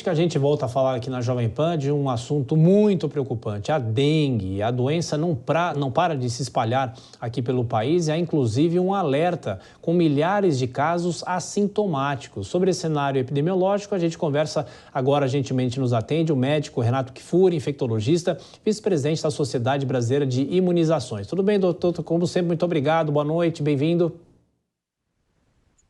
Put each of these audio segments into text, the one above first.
Que a gente volta a falar aqui na Jovem Pan de um assunto muito preocupante, a dengue. A doença não para de se espalhar aqui pelo país e há inclusive um alerta com milhares de casos assintomáticos. Sobre esse cenário epidemiológico, a gente conversa agora, gentilmente nos atende o médico Renato Kfouri, infectologista, vice-presidente da Sociedade Brasileira de Imunizações. Tudo bem, doutor? Como sempre, muito obrigado, boa noite, bem-vindo.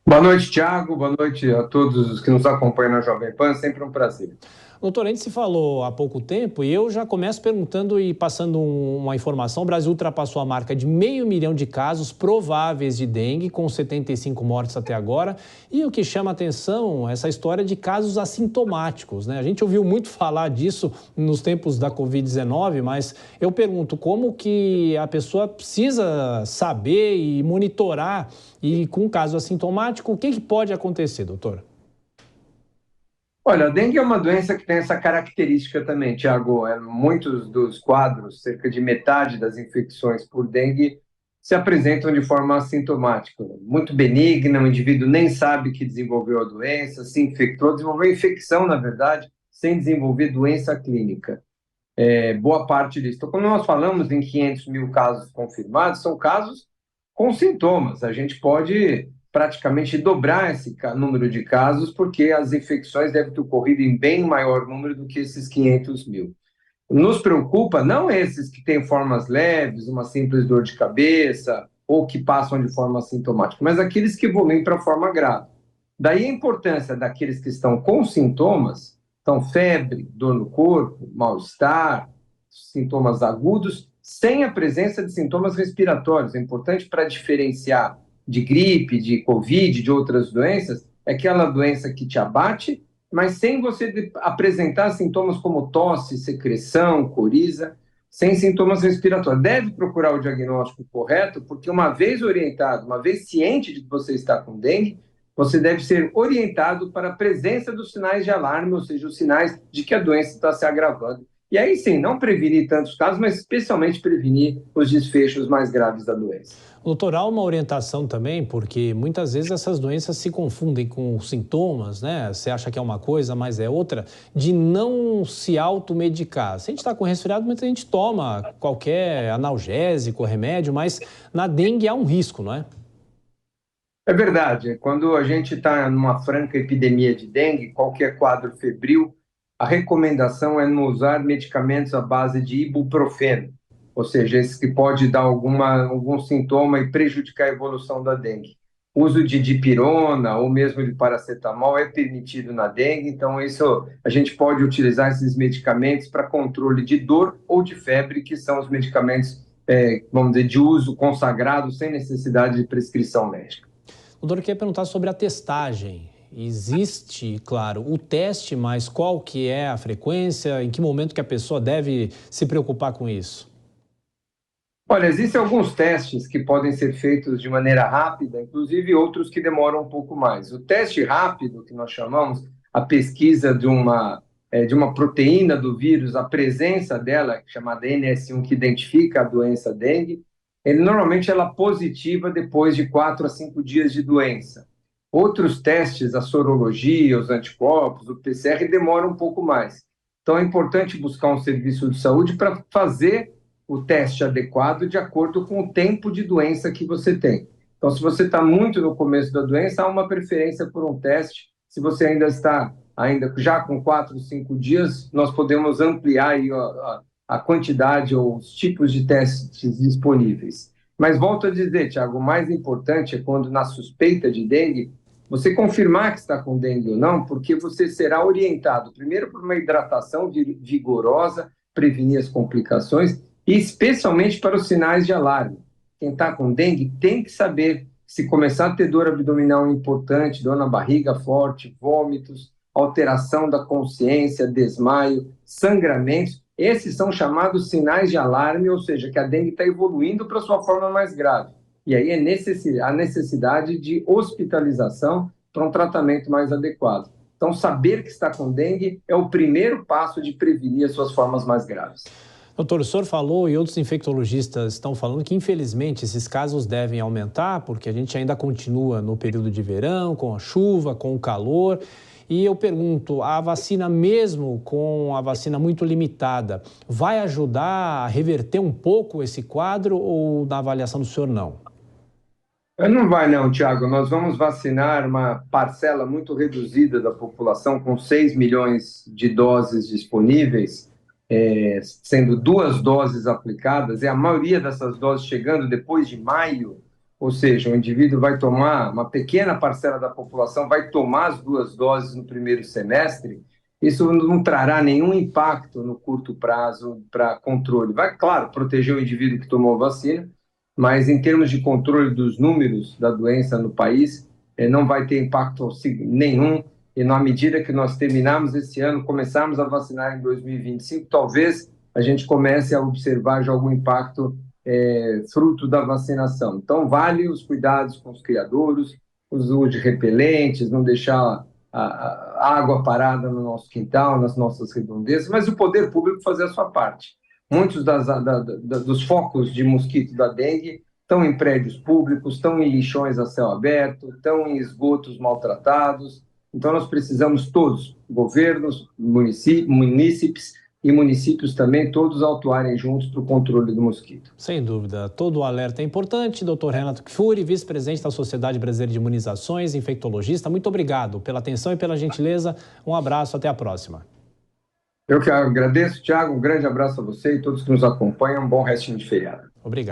Boa noite, Thiago. Boa noite a todos os que nos acompanham na Jovem Pan. Sempre um prazer. Doutor, a gente se falou há pouco tempo e eu já começo perguntando e passando uma informação. O Brasil ultrapassou a marca de 500 mil de casos prováveis de dengue, com 75 mortes até agora. E o que chama atenção é essa história de casos assintomáticos, né? A gente ouviu muito falar disso nos tempos da Covid-19, mas eu pergunto como que a pessoa precisa saber e monitorar e com um caso assintomático, o que pode acontecer, doutor? Olha, a dengue é uma doença que tem essa característica também, Thiago. Muitos dos quadros, cerca de metade das infecções por dengue, se apresentam de forma assintomática, muito benigna. O indivíduo nem sabe que desenvolveu a doença, se infectou, desenvolveu infecção, na verdade, sem desenvolver doença clínica. Boa parte disso. Então, quando nós falamos em 500 mil casos confirmados, são casos com sintomas. A gente pode praticamente dobrar esse número de casos, porque as infecções devem ter ocorrido em bem maior número do que esses 500 mil. Nos preocupa não esses que têm formas leves, uma simples dor de cabeça, ou que passam de forma assintomática, mas aqueles que evoluem para a forma grave. Daí a importância daqueles que estão com sintomas, então febre, dor no corpo, mal-estar, sintomas agudos, sem a presença de sintomas respiratórios. É importante para diferenciar de gripe, de Covid, de outras doenças, é aquela doença que te abate, mas sem você apresentar sintomas como tosse, secreção, coriza, sem sintomas respiratórios. Deve procurar o diagnóstico correto, porque uma vez orientado, uma vez ciente de que você está com dengue, você deve ser orientado para a presença dos sinais de alarme, ou seja, os sinais de que a doença está se agravando. E aí sim, não prevenir tantos casos, mas especialmente prevenir os desfechos mais graves da doença. Doutor, há uma orientação também, porque muitas vezes essas doenças se confundem com sintomas, né? Você acha que é uma coisa, mas é outra, de não se automedicar. Se a gente está com resfriado, muita gente toma qualquer analgésico, remédio, mas na dengue há um risco, não é? É verdade. Quando a gente está numa franca epidemia de dengue, qualquer quadro febril, a recomendação é não usar medicamentos à base de ibuprofeno, ou seja, esses que pode dar algum sintoma e prejudicar a evolução da dengue. O uso de dipirona ou mesmo de paracetamol é permitido na dengue, então isso a gente pode utilizar esses medicamentos para controle de dor ou de febre, que são os medicamentos, vamos dizer, de uso consagrado sem necessidade de prescrição médica. Doutor, eu queria perguntar sobre a testagem. Existe, claro, o teste, mas qual que é a frequência? Em que momento que a pessoa deve se preocupar com isso? Olha, existem alguns testes que podem ser feitos de maneira rápida, inclusive outros que demoram um pouco mais. O teste rápido, que nós chamamos, a pesquisa de uma proteína do vírus, a presença dela, chamada NS1, que identifica a doença dengue, normalmente ela é positiva depois de 4 a 5 dias de doença. Outros testes, a sorologia, os anticorpos, o PCR, demoram um pouco mais. Então é importante buscar um serviço de saúde para fazer o teste adequado de acordo com o tempo de doença que você tem. Então, se você está muito no começo da doença, há uma preferência por um teste. Se você ainda está já com 4, 5 dias, nós podemos ampliar aí a quantidade ou os tipos de testes disponíveis. Mas volto a dizer, Thiago, o mais importante é quando na suspeita de dengue, você confirmar que está com dengue ou não, porque você será orientado primeiro por uma hidratação vigorosa, prevenir as complicações, e especialmente para os sinais de alarme. Quem está com dengue tem que saber se começar a ter dor abdominal importante, dor na barriga forte, vômitos, alteração da consciência, desmaio, sangramentos. Esses são chamados sinais de alarme, ou seja, que a dengue está evoluindo para a sua forma mais grave. E aí é a necessidade de hospitalização para um tratamento mais adequado. Então, saber que está com dengue é o primeiro passo de prevenir as suas formas mais graves. Doutor, o senhor falou e outros infectologistas estão falando que, infelizmente, esses casos devem aumentar porque a gente ainda continua no período de verão, com a chuva, com o calor. E eu pergunto, a vacina, mesmo com a vacina muito limitada, vai ajudar a reverter um pouco esse quadro ou na avaliação do senhor não? Não vai não, Tiago. Nós vamos vacinar uma parcela muito reduzida da população com 6 milhões de doses disponíveis, sendo 2 doses aplicadas, e a maioria dessas doses chegando depois de maio, ou seja, o indivíduo vai tomar, uma pequena parcela da população vai tomar as 2 doses no primeiro semestre. Isso não trará nenhum impacto no curto prazo para controle. Vai, claro, proteger o indivíduo que tomou a vacina, mas em termos de controle dos números da doença no país, não vai ter impacto nenhum. E na medida que nós terminarmos esse ano, começarmos a vacinar em 2025, talvez a gente comece a observar já algum impacto fruto da vacinação. Então, vale os cuidados com os criadouros, o uso de repelentes, não deixar a água parada no nosso quintal, nas nossas redondezas, mas o poder público fazer a sua parte. Muitos dos focos de mosquito da dengue estão em prédios públicos, estão em lixões a céu aberto, estão em esgotos maltratados. Então, nós precisamos todos, governos, munícipes e municípios também, todos atuarem juntos para o controle do mosquito. Sem dúvida. Todo o alerta é importante. Dr. Renato Kfouri, vice-presidente da Sociedade Brasileira de Imunizações, infectologista, muito obrigado pela atenção e pela gentileza. Um abraço, até a próxima. Eu que agradeço, Tiago. Um grande abraço a você e todos que nos acompanham. Um bom restinho de feriado. Obrigado.